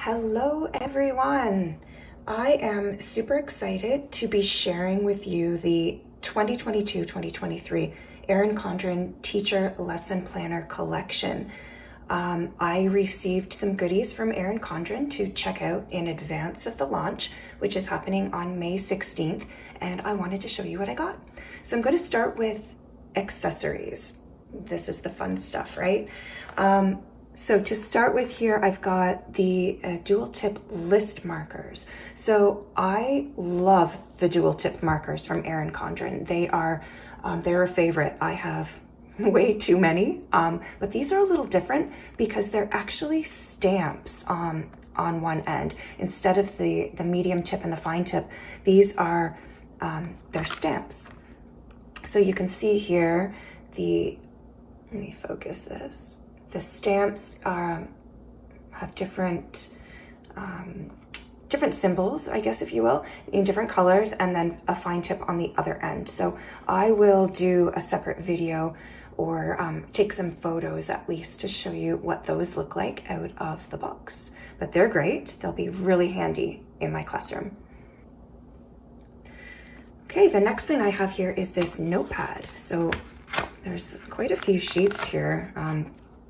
Hello everyone! I am super excited to be sharing with you the 2022-2023 Erin Condren Teacher Lesson Planner Collection. I received some goodies from Erin Condren to check out in advance of the launch, which is happening on May 16th, and I wanted to show you what I got. So I'm going to start with accessories. This is the fun stuff, right? So to start with here, I've got the dual tip list markers. So I love the dual tip markers from Erin Condren. They're a favorite. I have way too many, but these are a little different because they're actually stamps on one end. Instead of the medium tip and the fine tip, these are, they're stamps. So you can see here, let me focus this. The stamps have different symbols, I guess, if you will, in different colors, and then a fine tip on the other end. So I will do a separate video or take some photos at least to show you what those look like out of the box. But they're great. They'll be really handy in my classroom. Okay, the next thing I have here is this notepad. So there's quite a few sheets here.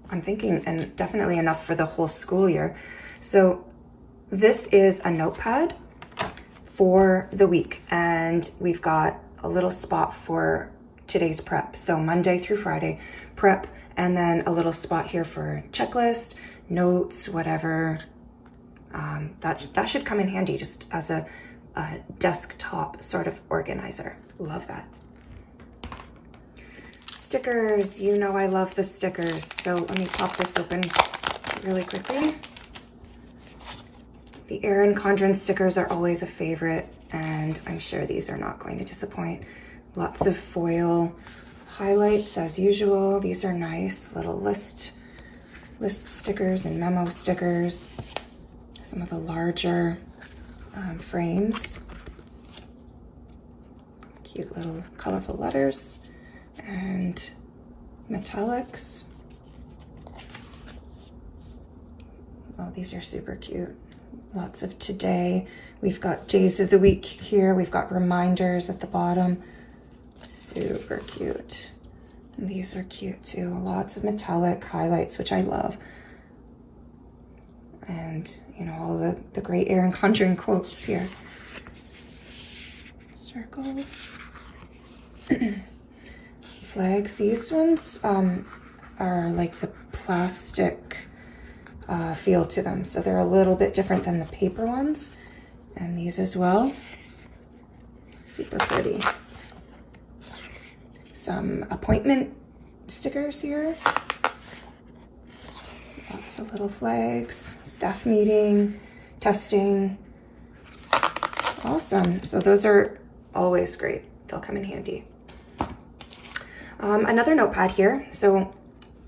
I'm thinking, and definitely enough for the whole school year. So this is a notepad for the week, and we've got a little spot for today's prep. So Monday through Friday prep, and then a little spot here for checklist, notes, whatever. That should come in handy just as a desktop sort of organizer. Love that. Stickers, you know I love the stickers. So let me pop this open really quickly. The Erin Condren stickers are always a favorite, and I'm sure these are not going to disappoint. Lots of foil highlights as usual. These are nice little list stickers and memo stickers. Some of the larger frames. Cute little colorful letters and metallics. Oh, these are super cute. Lots of today. We've got days of the week here. We've got reminders at the bottom. Super cute. And these are cute too. Lots of metallic highlights, which I love. And, you know, all the great Erin Condren quotes here. Circles. Flags. These ones are like the plastic feel to them, so they're a little bit different than the paper ones. And these as well. Super pretty. Some appointment stickers here. Lots of little flags. Staff meeting, testing. Awesome. So those are always great. They'll come in handy. Another notepad here. So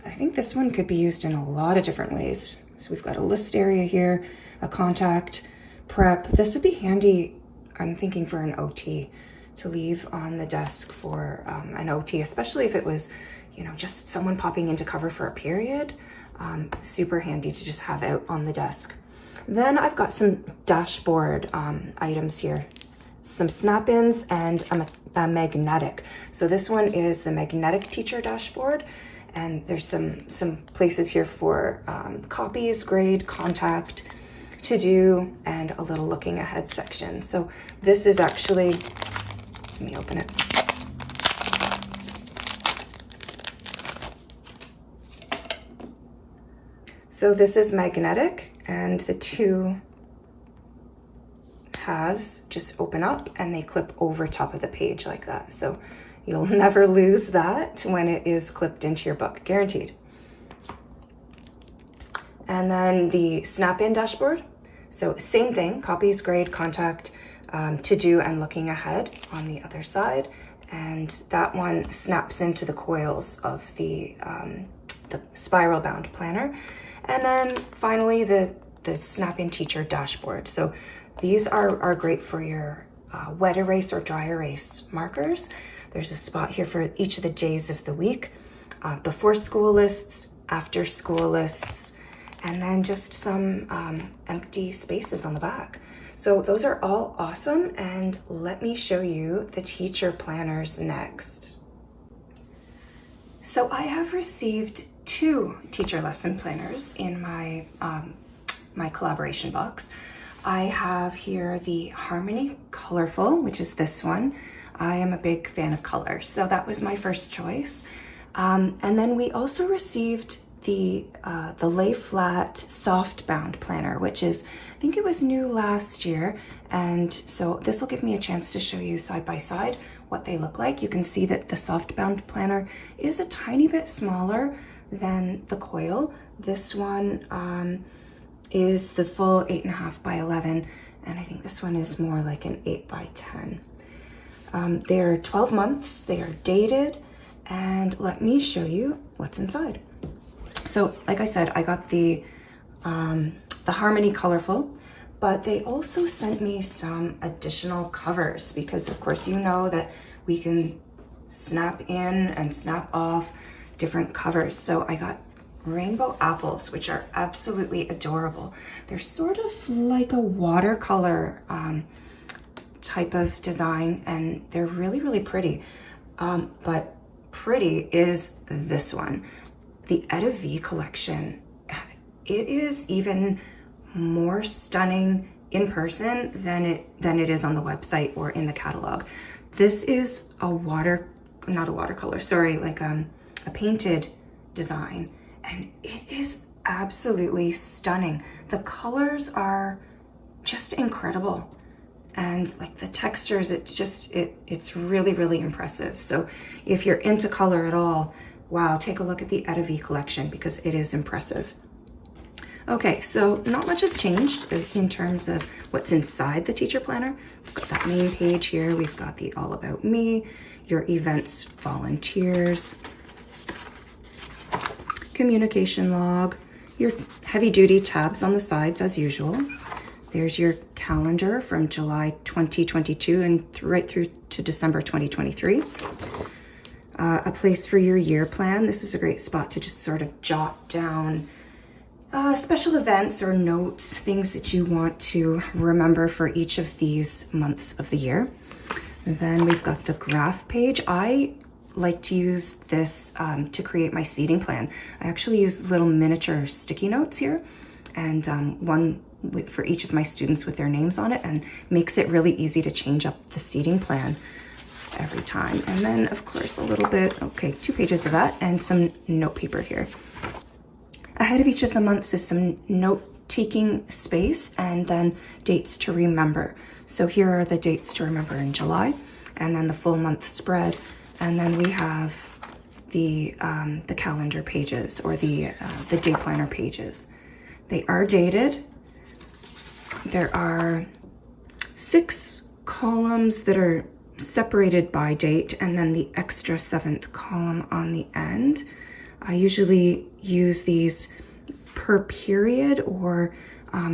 I think this one could be used in a lot of different ways. So we've got a list area here, a contact, prep. This would be handy, I'm thinking, for an OT to leave on the desk for an OT, especially if it was, you know, just someone popping in to cover for a period. Super handy to just have out on the desk. Then I've got some dashboard items here. Some snap-ins and a magnetic. So this one is the magnetic teacher dashboard, and there's some places here for copies, grade, contact, to do, and a little looking ahead section. So this is actually, let me open it. So this is magnetic, and the two halves just open up and they clip over top of the page like that. So you'll never lose that when it is clipped into your book, guaranteed. And then the snap-in dashboard. So same thing, copies, grade, contact, to do, and looking ahead on the other side. And that one snaps into the coils of the spiral bound planner. And then finally the snap-in teacher dashboard. So these are great for your wet erase or dry erase markers. There's a spot here for each of the days of the week, before school lists, after school lists, and then just some empty spaces on the back. So those are all awesome, and let me show you the teacher planners next. So I have received 2 teacher lesson planners in my, my collaboration box. I have here the Harmony Colorful, which is this one. I am a big fan of color, so that was my first choice. And then we also received the Lay Flat Soft Bound Planner, which is, I think it was new last year. And so this will give me a chance to show you side by side what they look like. You can see that the soft bound planner is a tiny bit smaller than the coil. This one is the full 8.5 by 11, and I think this one is more like an 8 by 10. They're 12 months, they are dated, and let me show you what's inside. So like I said, I got the Harmony Colorful, but they also sent me some additional covers because of course you know that we can snap in and snap off different covers. So I got rainbow apples, which are absolutely adorable. They're sort of like a watercolor type of design, and they're really, really pretty. But pretty is this one, the Etta V collection. It is even more stunning in person than it is on the website or in the catalog. This is a not a watercolor, sorry, like a painted design, and it is absolutely stunning. The colors are just incredible, and like the textures, it's really, really impressive. So if you're into color at all, wow, take a look at the Etta V collection because it is impressive. Okay, so not much has changed in terms of what's inside the teacher planner. We've got that main page here. We've got the All About Me, your events volunteers, communication log, your heavy duty tabs on the sides as usual. There's your calendar from July 2022 and right through to December 2023. A place for your year plan. This is a great spot to just sort of jot down special events or notes, things that you want to remember for each of these months of the year. And then we've got the graph page. I like to use this to create my seating plan. I actually use little miniature sticky notes here, and one for each of my students with their names on it, and makes it really easy to change up the seating plan every time. And then of course a little bit, okay, 2 pages of that and some note paper here. Ahead of each of the months is some note-taking space and then dates to remember. So here are the dates to remember in July, and then the full month spread, and then we have the calendar pages, or the day planner pages. They are dated. There are 6 columns that are separated by date, and then the extra 7th column on the end. I usually use these per period or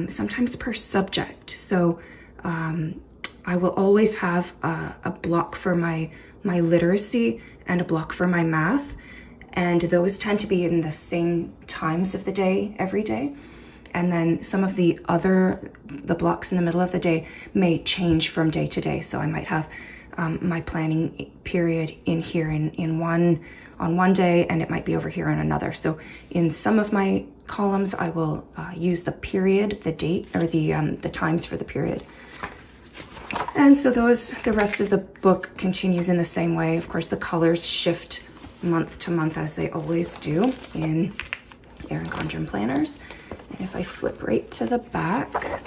sometimes per subject. So I will always have a block for my literacy and a block for my math, and those tend to be in the same times of the day every day. And then some of the blocks in the middle of the day may change from day to day. So I might have my planning period in here on one day, and it might be over here on another. So in some of my columns, I will use the period, the date, or the times for the period. And so the rest of the book continues in the same way. Of course, the colors shift month to month as they always do in Erin Condren planners. And if I flip right to the back,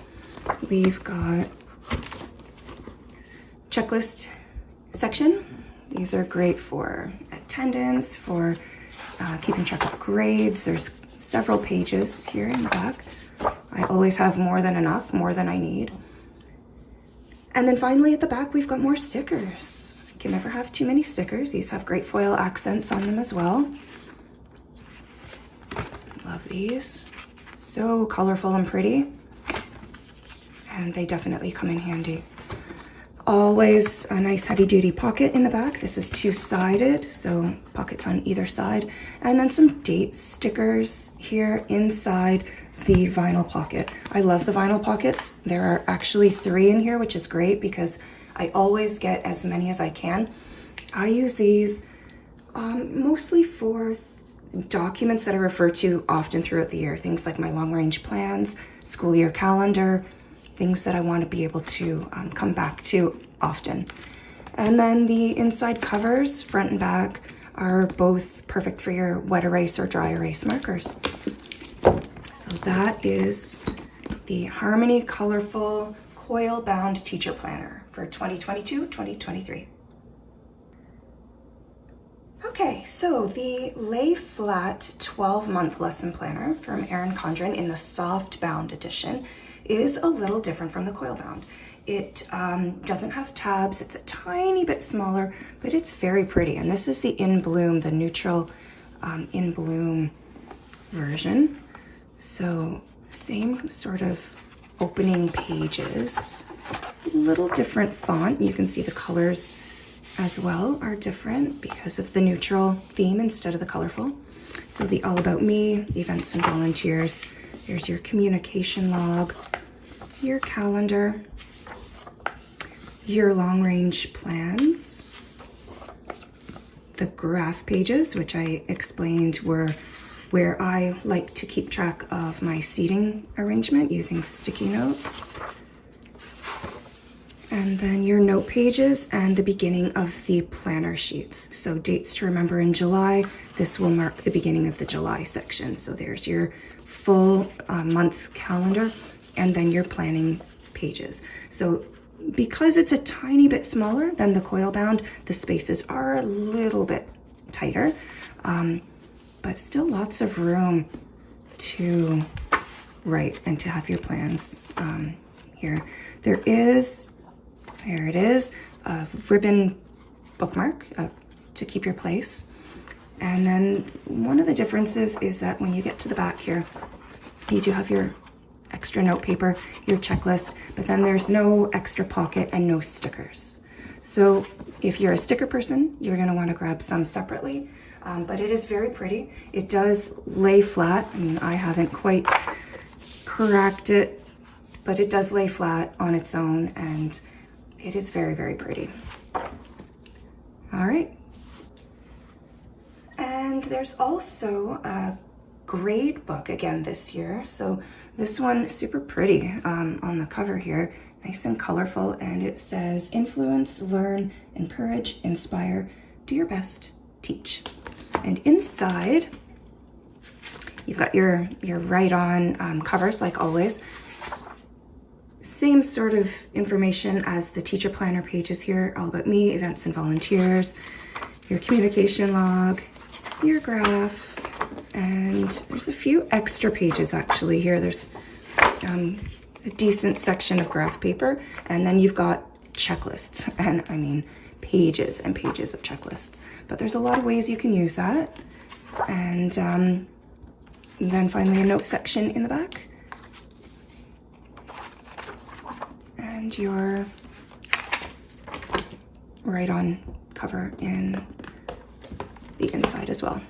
we've got checklist section. These are great for attendance, for keeping track of grades. There's several pages here in the back. I always have more than enough, more than I need. And then finally at the back, we've got more stickers. You can never have too many stickers. These have great foil accents on them as well. Love these. So colorful and pretty. And they definitely come in handy. Always a nice heavy duty pocket in the back. This is 2-sided, so pockets on either side. And then some date stickers here inside the vinyl pocket. I love the vinyl pockets. There are actually 3 in here, which is great because I always get as many as I can. I use these mostly for documents that I refer to often throughout the year, things like my long-range plans, school year calendar, things that I want to be able to come back to often. And then the inside covers, front and back, are both perfect for your wet erase or dry erase markers. So that is the Harmony Colorful Coil Bound Teacher Planner for 2022-2023. Okay, so the Lay Flat 12-month lesson planner from Erin Condren in the soft bound edition is a little different from the coil bound. It doesn't have tabs, it's a tiny bit smaller, but it's very pretty. And this is the In Bloom, the neutral In Bloom version. So same sort of opening pages, little different font. You can see the colors as well are different because of the neutral theme instead of the colorful. So the All About Me, the events and volunteers, there's your communication log, your calendar, your long-range plans, the graph pages, which I explained were where I like to keep track of my seating arrangement using sticky notes. And then your note pages and the beginning of the planner sheets. So dates to remember in July, this will mark the beginning of the July section. So there's your full month calendar and then your planning pages. So because it's a tiny bit smaller than the coil bound, the spaces are a little bit tighter, but still lots of room to write and to have your plans here. There it is, a ribbon bookmark to keep your place. And then one of the differences is that when you get to the back here, you do have your extra note paper, your checklist, but then there's no extra pocket and no stickers. So if you're a sticker person, you're gonna wanna grab some separately, but it is very pretty. It does lay flat. I mean, I haven't quite cracked it, but it does lay flat on its own, and it is very, very pretty. All right. And there's also a grade book again this year. So this one super pretty on the cover here, nice and colorful, and it says influence, learn, encourage, inspire, do your best, teach. And inside, you've got your write-on covers like always. Same sort of information as the teacher planner pages here, All About Me, events and volunteers, your communication log, your graph, and there's a few extra pages actually here. There's a decent section of graph paper, and then you've got checklists, and I mean pages and pages of checklists. But there's a lot of ways you can use that. And then finally a note section in the back. And your write-on cover in the inside as well.